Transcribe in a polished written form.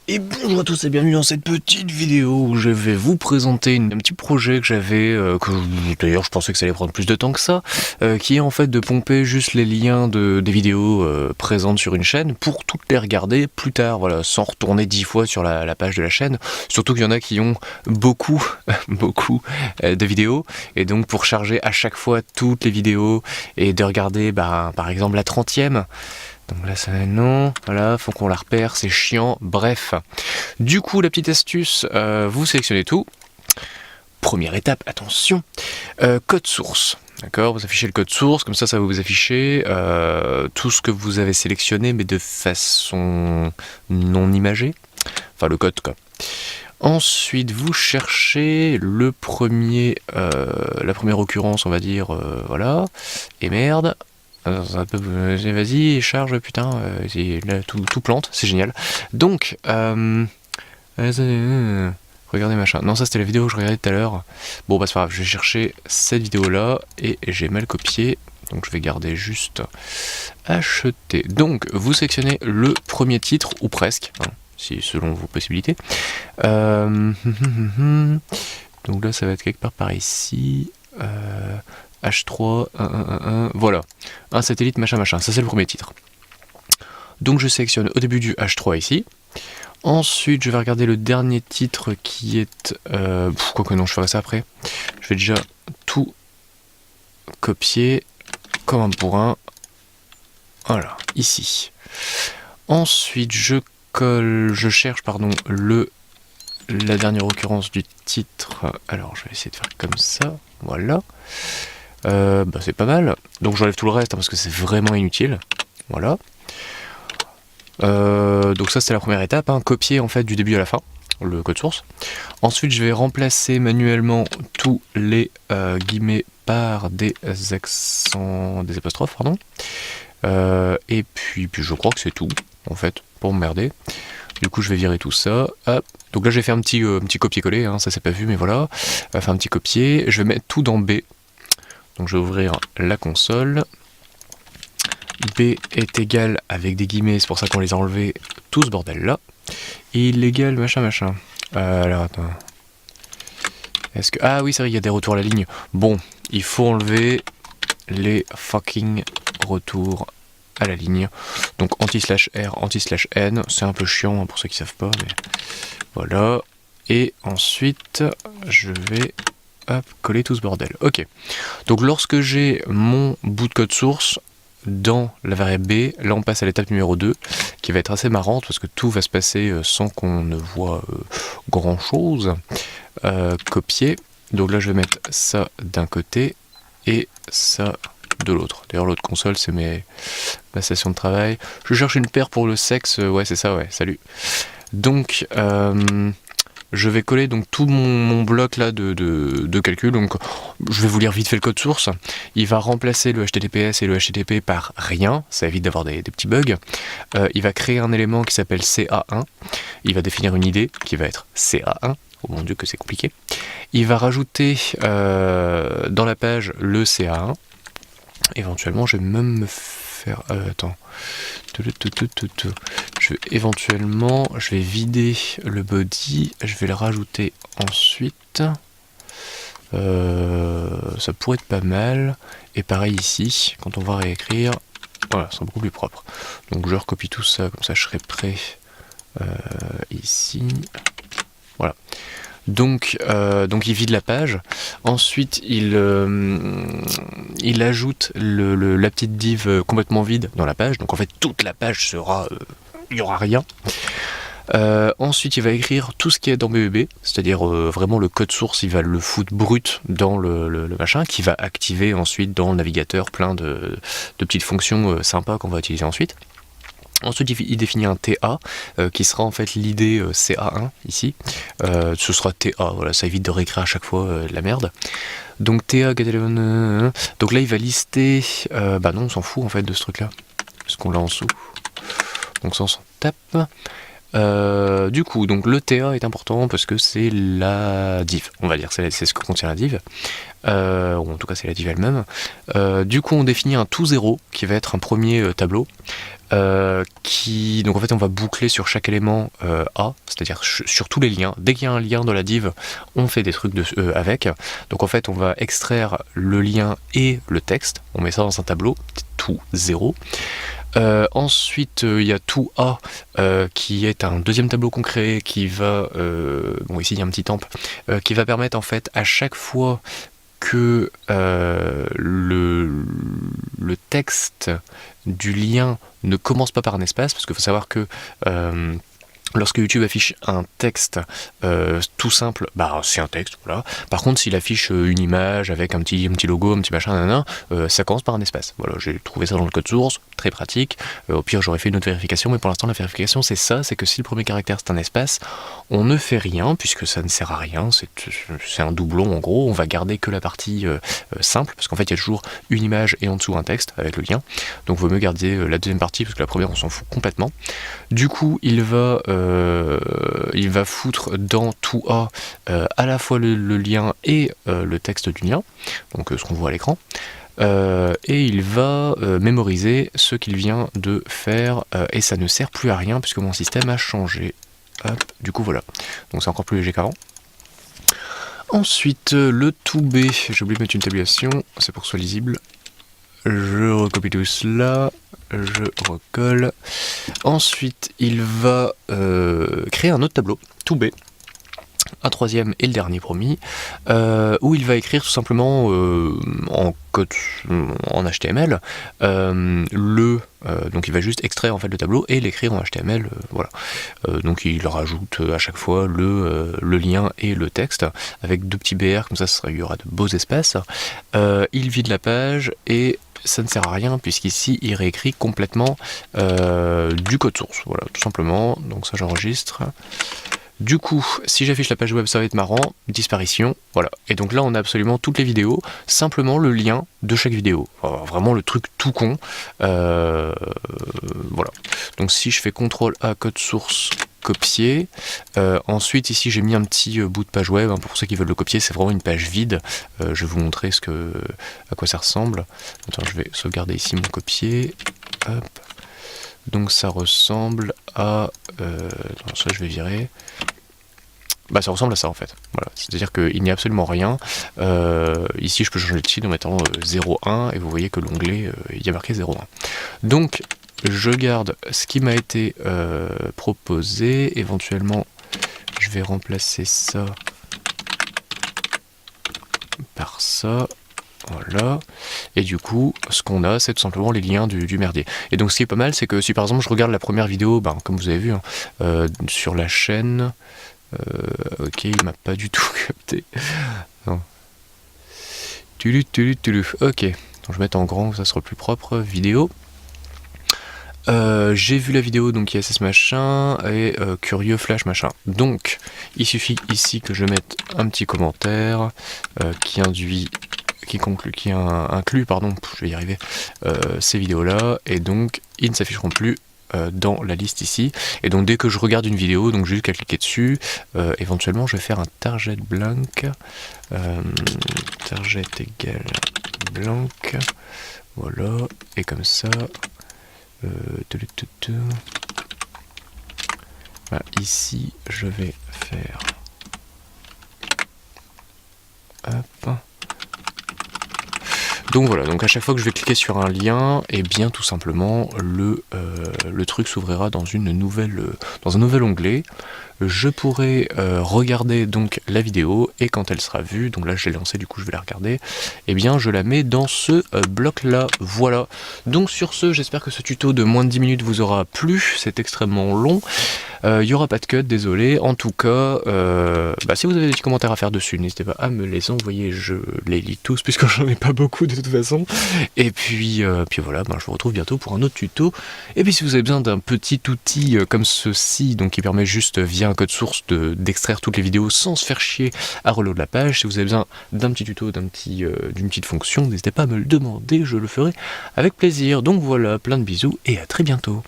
Et bonjour à tous et bienvenue dans cette petite vidéo où je vais vous présenter un petit projet que j'avais, que d'ailleurs je pensais que ça allait prendre plus de temps que ça, qui est en fait de pomper juste les liens des vidéos présentes sur une chaîne pour toutes les regarder plus tard, voilà, sans retourner 10 fois sur la page de la chaîne, surtout qu'il y en a qui ont beaucoup, beaucoup de vidéos, et donc pour charger à chaque fois toutes les vidéos et de regarder par exemple la 30e. Donc là ça non, voilà, faut qu'on la repère, c'est chiant, bref. Du coup la petite astuce, vous sélectionnez tout. Première étape, attention, code source. D'accord, vous affichez le code source, comme ça va vous afficher tout ce que vous avez sélectionné, mais de façon non imagée. Enfin le code quoi. Ensuite, vous cherchez la première occurrence, on va dire, voilà, et merde. Vas-y, charge, putain, là, tout plante, c'est génial. Donc, regardez machin. Non, ça c'était la vidéo que je regardais tout à l'heure. Bon, bah c'est pas grave, je vais chercher cette vidéo-là et j'ai mal copié. Donc je vais garder juste acheter. Donc, vous sélectionnez le premier titre, ou presque, hein, si, selon vos possibilités. Donc là, ça va être quelque part par ici. H3, 1, voilà, un satellite machin machin, ça c'est le premier titre. Donc je sélectionne au début du H3 ici. Ensuite je vais regarder le dernier titre qui est... quoique non, je ferai ça après. Je vais déjà tout copier comme un bourrin. Voilà, ici. Ensuite je cherche la dernière occurrence du titre. Alors je vais essayer de faire comme ça, voilà. C'est pas mal. Donc j'enlève tout le reste hein, parce que c'est vraiment inutile. Voilà. Donc ça c'était la première étape, hein, copier en fait du début à la fin le code source. Ensuite je vais remplacer manuellement tous les guillemets par des accents, des apostrophes, pardon. Et puis je crois que c'est tout en fait pour m'emmerder. Du coup je vais virer tout ça. Hop. Donc là j'ai fait un petit copier-coller, hein, ça c'est pas vu mais voilà. Enfin un petit copier. Je vais mettre tout dans B. Donc je vais ouvrir la console. B est égal avec des guillemets, c'est pour ça qu'on les a enlevés, tout ce bordel là. Et il est égal machin machin. Alors attends. Est-ce que... Ah oui c'est vrai, il y a des retours à la ligne. Bon, il faut enlever les fucking retours à la ligne. Donc anti/R, anti/N, c'est un peu chiant hein, pour ceux qui savent pas, mais voilà. Et ensuite, je vais... Hop, coller tout ce bordel. Ok. Donc lorsque j'ai mon bout de code source dans la variable B, là on passe à l'étape numéro 2, qui va être assez marrante parce que tout va se passer sans qu'on ne voit grand chose. Copier. Donc là je vais mettre ça d'un côté et ça de l'autre. D'ailleurs l'autre console c'est ma station de travail. Je cherche une paire pour le sexe, ouais c'est ça, ouais, salut. Donc je vais coller donc tout mon bloc là de calcul. Donc je vais vous lire vite fait le code source. Il va remplacer le HTTPS et le HTTP par rien, ça évite d'avoir des petits bugs. Il va créer un élément qui s'appelle CA1. Il va définir une idée qui va être CA1. Oh mon dieu que c'est compliqué. Il va rajouter dans la page le CA1. Éventuellement je vais même me faire... attends. Je vais vider le body, je vais le rajouter ensuite. Ça pourrait être pas mal. Et pareil ici, quand on va réécrire, voilà, c'est beaucoup plus propre. Donc je recopie tout ça, comme ça je serai prêt ici. Voilà. Donc il vide la page. Ensuite il ajoute la petite div complètement vide dans la page. Donc en fait toute la page sera... il n'y aura rien. Ensuite il va écrire tout ce qui est dans BEB, c'est-à-dire vraiment le code source, il va le foutre brut dans le machin, qui va activer ensuite dans le navigateur plein de petites fonctions sympas qu'on va utiliser ensuite. Ensuite, il définit un TA qui sera en fait l'idée CA1 ici. Ce sera TA, voilà, ça évite de réécrire à chaque fois la merde. Donc TA, donc là il va lister. Non, on s'en fout en fait de ce truc là, parce qu'on l'a en dessous. Donc ça on s'en tape. Du coup, donc le TA est important parce que c'est la div, on va dire, c'est ce que contient la div, ou en tout cas c'est la div elle-même. Du coup, on définit un tout zéro qui va être un premier tableau. Donc en fait on va boucler sur chaque élément A, c'est-à-dire sur tous les liens. Dès qu'il y a un lien dans la div, on fait des trucs avec. Donc en fait on va extraire le lien et le texte, on met ça dans un tableau, tout zéro. Ensuite il y a tout A qui est un deuxième tableau qu'on crée qui va, bon ici il y a un petit temp, qui va permettre en fait à chaque fois que le texte du lien ne commence pas par un espace, parce qu'il faut savoir que lorsque YouTube affiche un texte tout simple, bah c'est un texte, voilà. Par contre, s'il affiche une image avec un petit logo, un petit machin, ça commence par un espace. Voilà, j'ai trouvé ça dans le code source, très pratique. Au pire, j'aurais fait une autre vérification, mais pour l'instant, la vérification, c'est ça, c'est que si le premier caractère c'est un espace, on ne fait rien, puisque ça ne sert à rien, c'est un doublon en gros, on va garder que la partie simple, parce qu'en fait, il y a toujours une image et en dessous un texte avec le lien. Donc, il vaut mieux garder la deuxième partie, parce que la première, on s'en fout complètement. Du coup, il va foutre dans tout A à la fois le lien et le texte du lien, donc ce qu'on voit à l'écran, et il va mémoriser ce qu'il vient de faire, et ça ne sert plus à rien puisque mon système a changé. Hop, du coup voilà, donc c'est encore plus léger qu'avant. Ensuite, le tout B, j'ai oublié de mettre une tabulation, c'est pour que ce soit lisible. Je recopie tout cela, je recolle. Ensuite, il va créer un autre tableau, tout B, un troisième et le dernier promis, où il va écrire tout simplement en code en HTML donc il va juste extraire en fait le tableau et l'écrire en HTML, voilà. Donc il rajoute à chaque fois le lien et le texte avec deux petits BR, comme ça il y aura de beaux espaces. Il vide la page et ça ne sert à rien puisqu'ici il réécrit complètement du code source, voilà, tout simplement. Donc ça j'enregistre. Du coup, si j'affiche la page web, ça va être marrant, disparition, voilà. Et donc là, on a absolument toutes les vidéos, simplement le lien de chaque vidéo. Enfin, vraiment le truc tout con. Voilà. Donc si je fais CTRL-A, code source, copier. Ensuite, ici, j'ai mis un petit bout de page web. Hein, pour ceux qui veulent le copier, c'est vraiment une page vide. Je vais vous montrer à quoi ça ressemble. Attends, je vais sauvegarder ici mon copier. Hop. Donc ça ressemble à... non, ça je vais virer. Bah ça ressemble à ça en fait. Voilà. C'est-à-dire qu'il n'y a absolument rien. Ici je peux changer le titre en mettant 0.1 et vous voyez que l'onglet, il y a marqué 0.1. Donc je garde ce qui m'a été proposé. Éventuellement je vais remplacer ça par ça. Voilà, et du coup, ce qu'on a, c'est tout simplement les liens du merdier. Et donc, ce qui est pas mal, c'est que si par exemple je regarde la première vidéo, comme vous avez vu, hein, sur la chaîne, ok, il m'a pas du tout capté. Non. Ok, donc je vais mettre en grand, ça sera plus propre. Vidéo. J'ai vu la vidéo, donc ISS machin, et curieux flash machin. Donc, il suffit ici que je mette un petit commentaire qui inclut, je vais y arriver, ces vidéos-là, et donc ils ne s'afficheront plus dans la liste ici. Et donc dès que je regarde une vidéo, donc juste qu'à cliquer dessus, éventuellement je vais faire un target blank, target égale blank, voilà, et comme ça, voilà, ici je vais faire, hop. Donc voilà, donc à chaque fois que je vais cliquer sur un lien, et bien tout simplement le truc s'ouvrira dans dans un nouvel onglet. Je pourrai regarder donc la vidéo, et quand elle sera vue, donc là je l'ai lancée, du coup je vais la regarder, et bien je la mets dans ce bloc là, voilà. Donc sur ce, j'espère que ce tuto de moins de 10 minutes vous aura plu, c'est extrêmement long. Il n'y aura pas de cut, désolé. En tout cas, si vous avez des petits commentaires à faire dessus, n'hésitez pas à me les envoyer, je les lis tous, puisque j'en ai pas beaucoup de toute façon. Et puis voilà, je vous retrouve bientôt pour un autre tuto. Et puis si vous avez besoin d'un petit outil comme ceci, donc qui permet juste via un code source d'extraire toutes les vidéos sans se faire chier à reload la page, si vous avez besoin d'un petit tuto, d'une petite fonction, n'hésitez pas à me le demander, je le ferai avec plaisir. Donc voilà, plein de bisous et à très bientôt.